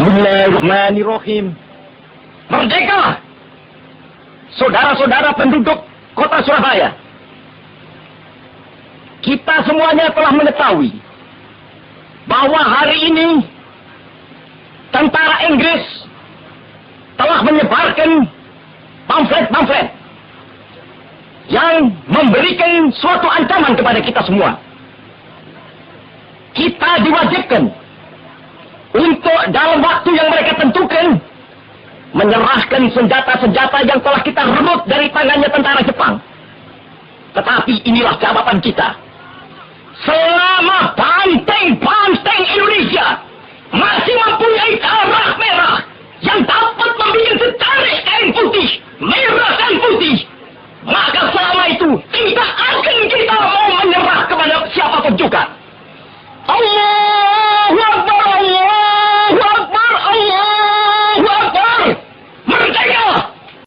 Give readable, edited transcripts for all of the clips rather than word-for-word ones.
Bismillahirrahmanirrahim. Merdeka! Saudara-saudara penduduk kota Surabaya. Kita semuanya telah mengetahui bahwa hari ini tentara Inggris telah menyebarkan pamflet-pamflet yang memberikan suatu ancaman kepada kita semua. Kita diwajibkan untuk dalam waktu yang mereka tentukan menyerahkan senjata-senjata yang telah kita rebut dari tangannya tentara Jepang. Tetapi inilah jawaban kita. Selama banteng-banteng Indonesia masih mempunyai darah merah yang dapat membuat setarik kain putih, merah dan putih, maka selama itu tidak akan kita mau menyerah kepada siapapun juga. Allahu Akbar, Allahu Akbar, Allahu Akbar. Merdeka!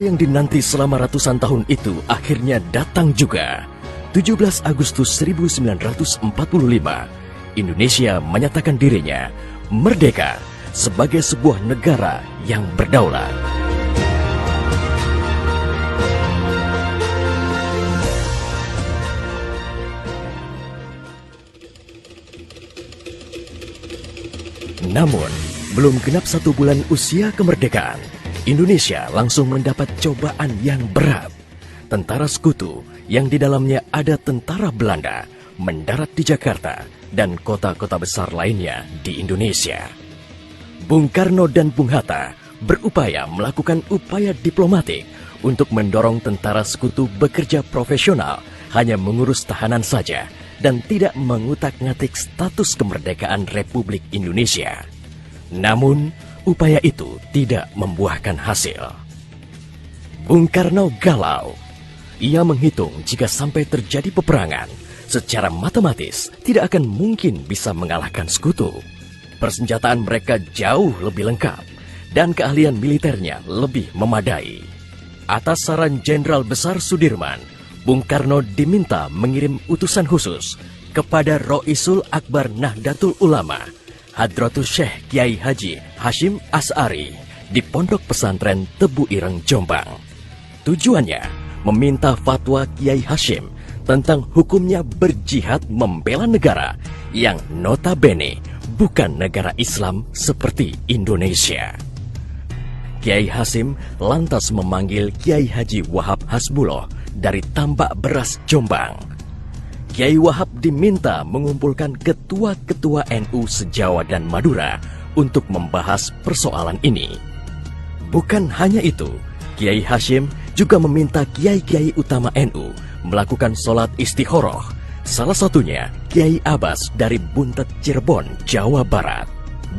Yang dinanti selama ratusan tahun itu akhirnya datang juga. 17 Agustus 1945, Indonesia menyatakan dirinya merdeka sebagai sebuah negara yang berdaulat. Namun, belum genap 1 bulan usia kemerdekaan, Indonesia langsung mendapat cobaan yang berat. Tentara sekutu yang di dalamnya ada tentara Belanda mendarat di Jakarta dan kota-kota besar lainnya di Indonesia. Bung Karno dan Bung Hatta berupaya melakukan upaya diplomatik untuk mendorong tentara sekutu bekerja profesional, hanya mengurus tahanan saja dan tidak mengutak-ngatik status kemerdekaan Republik Indonesia. Namun, upaya itu tidak membuahkan hasil. Bung Karno galau. Ia menghitung jika sampai terjadi peperangan, secara matematis tidak akan mungkin bisa mengalahkan sekutu. Persenjataan mereka jauh lebih lengkap dan keahlian militernya lebih memadai. Atas saran Jenderal Besar Sudirman, Bung Karno diminta mengirim utusan khusus kepada Roisul Akbar Nahdlatul Ulama, Hadratul Syekh Kiai Haji Hashim Asy'ari di Pondok Pesantren Tebu Ireng, Jombang. Tujuannya meminta fatwa Kiai Hashim tentang hukumnya berjihad membela negara yang notabene bukan negara Islam seperti Indonesia. Kiai Hashim lantas memanggil Kiai Haji Wahab Hasbuloh dari Tambak Beras, Jombang. Kiai Wahab diminta mengumpulkan ketua-ketua NU se-Jawa dan Madura untuk membahas persoalan ini. Bukan hanya itu, Kiai Hashim juga meminta kiai-kiai utama NU melakukan sholat istikharah, salah satunya Kiai Abbas dari Buntet, Cirebon, Jawa Barat.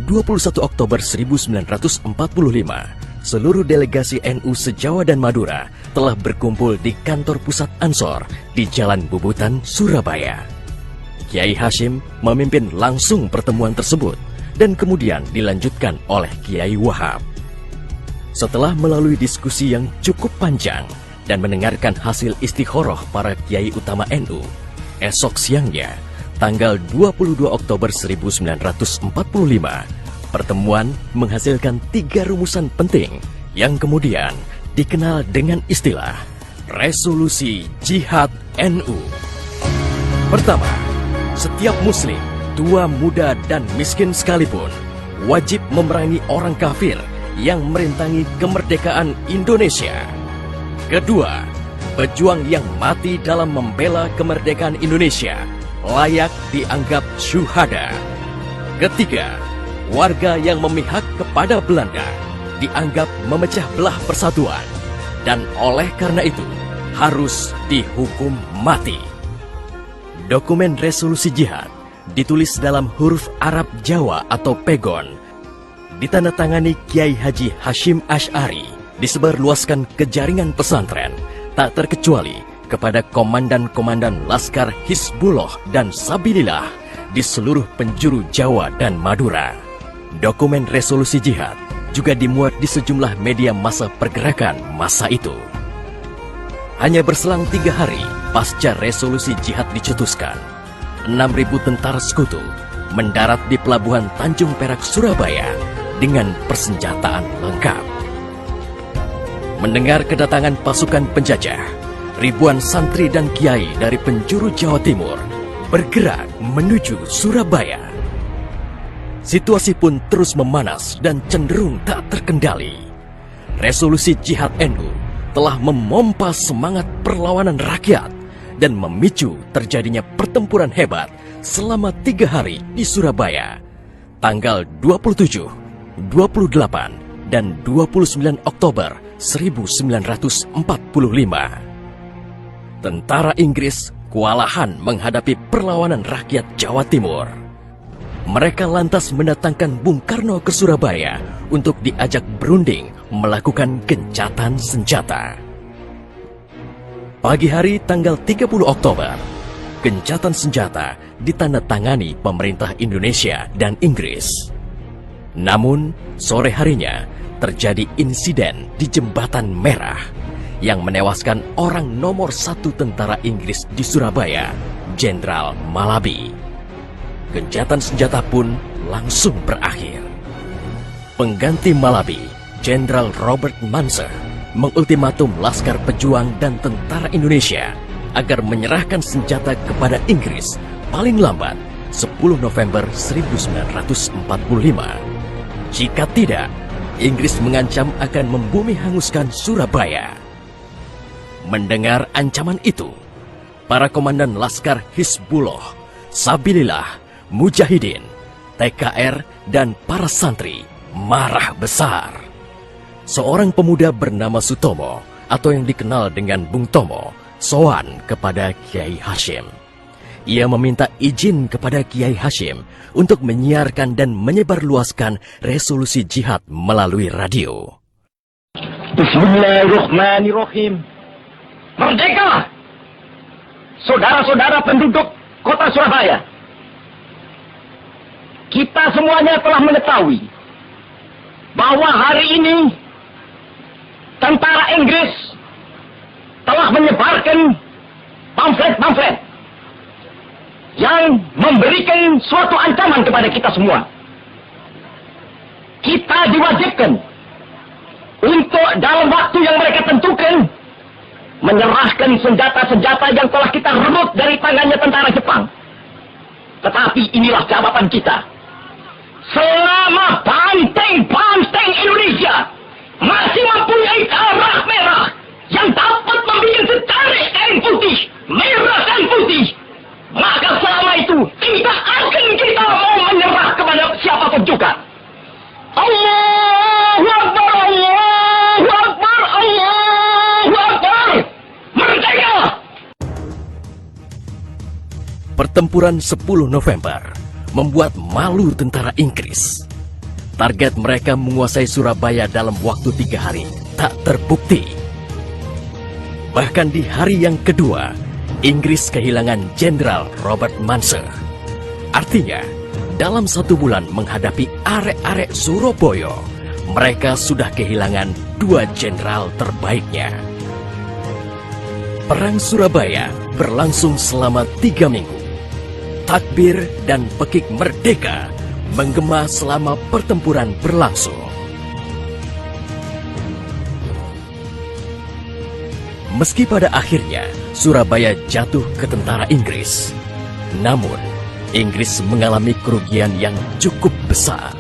21 Oktober 1945, seluruh delegasi NU se-Jawa dan Madura telah berkumpul di kantor pusat Ansor di Jalan Bubutan, Surabaya. Kiai Hashim memimpin langsung pertemuan tersebut dan kemudian dilanjutkan oleh Kiai Wahab. Setelah melalui diskusi yang cukup panjang dan mendengarkan hasil istikharah para kiai utama NU, esok siangnya, tanggal 22 Oktober 1945, pertemuan menghasilkan 3 rumusan penting yang kemudian dikenal dengan istilah Resolusi Jihad NU. Pertama, setiap muslim, tua, muda, dan miskin sekalipun, wajib memerangi orang kafir yang merintangi kemerdekaan Indonesia. Kedua, pejuang yang mati dalam membela kemerdekaan Indonesia layak dianggap syuhada. Ketiga, warga yang memihak kepada Belanda dianggap memecah belah persatuan dan oleh karena itu harus dihukum mati. Dokumen resolusi jihad ditulis dalam huruf Arab Jawa atau pegon, ditandatangani Kiai Haji Hashim Asy'ari, disebarluaskan ke jaringan pesantren, tak terkecuali kepada komandan-komandan Laskar Hizbullah dan Sabilillah di seluruh penjuru Jawa dan Madura. Dokumen resolusi jihad juga dimuat di sejumlah media massa pergerakan masa itu. Hanya berselang 3 hari pasca resolusi jihad dicetuskan, 6.000 tentara sekutu mendarat di Pelabuhan Tanjung Perak, Surabaya dengan persenjataan lengkap. Mendengar kedatangan pasukan penjajah, ribuan santri dan kiai dari penjuru Jawa Timur bergerak menuju Surabaya. Situasi pun terus memanas dan cenderung tak terkendali. Resolusi Jihad NU telah memompa semangat perlawanan rakyat dan memicu terjadinya pertempuran hebat selama 3 hari di Surabaya, tanggal 27, 28, dan 29 Oktober 1945. Tentara Inggris kewalahan menghadapi perlawanan rakyat Jawa Timur. Mereka lantas mendatangkan Bung Karno ke Surabaya untuk diajak berunding melakukan gencatan senjata. Pagi hari tanggal 30 Oktober, gencatan senjata ditandatangani pemerintah Indonesia dan Inggris. Namun, sore harinya terjadi insiden di Jembatan Merah yang menewaskan orang nomor 1 tentara Inggris di Surabaya, Jenderal Malabi. Gencatan senjata pun langsung berakhir. Pengganti Malabi, Jenderal Robert Munser, mengultimatum Laskar Pejuang dan tentara Indonesia agar menyerahkan senjata kepada Inggris paling lambat 10 November 1945. Jika tidak, Inggris mengancam akan membumi hanguskan Surabaya. Mendengar ancaman itu, para komandan Laskar Hizbullah, Sabilillah, Mujahidin, TKR, dan para santri marah besar. Seorang pemuda bernama Sutomo atau yang dikenal dengan Bung Tomo sowan kepada Kiai Hashim. Ia meminta izin kepada Kiai Hashim untuk menyiarkan dan menyebarluaskan resolusi jihad melalui radio. Bismillahirrahmanirrahim. Merdeka! Saudara-saudara penduduk kota Surabaya, kita semuanya telah mengetahui bahwa hari ini tentara Inggris telah menyebarkan pamflet-pamflet yang memberikan suatu ancaman kepada kita semua. Kita diwajibkan untuk dalam waktu yang mereka tentukan menyerahkan senjata-senjata yang telah kita rebut dari tangannya tentara Jepang. Tetapi inilah jawaban kita. Selama banteng-banteng Indonesia masih mempunyai darah merah yang dapat membikin setarik kain putih, merah dan putih, maka selama itu tidak akan kita mau menyerah kepada siapapun juga. Allahu Akbar, Allahu Akbar, Allahu Akbar. Merdeka! Pertempuran 10 November membuat malu tentara Inggris. Target mereka menguasai Surabaya dalam waktu 3 hari tak terbukti. Bahkan di hari yang kedua, Inggris kehilangan Jenderal Robert Munser. Artinya, dalam 1 bulan menghadapi arek-arek Surabaya, mereka sudah kehilangan 2 jenderal terbaiknya. Perang Surabaya berlangsung selama 3 minggu. Takbir dan pekik merdeka menggema selama pertempuran berlangsung. Meski pada akhirnya Surabaya jatuh ke tentara Inggris, namun Inggris mengalami kerugian yang cukup besar.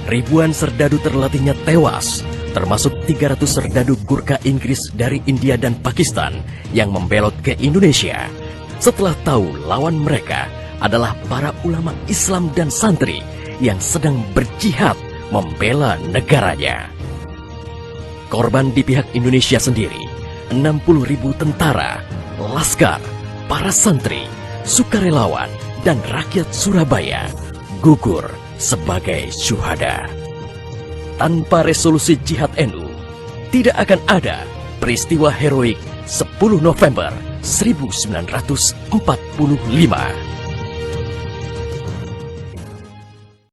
Ribuan serdadu terlatihnya tewas, termasuk 300 serdadu Gurkha Inggris dari India dan Pakistan yang membelot ke Indonesia setelah tahu lawan mereka adalah para ulama Islam dan santri yang sedang berjihad membela negaranya. Korban di pihak Indonesia sendiri, 60.000 tentara, laskar, para santri, sukarelawan, dan rakyat Surabaya gugur sebagai syuhada. Tanpa resolusi Jihad NU, tidak akan ada peristiwa heroik 10 November 1945.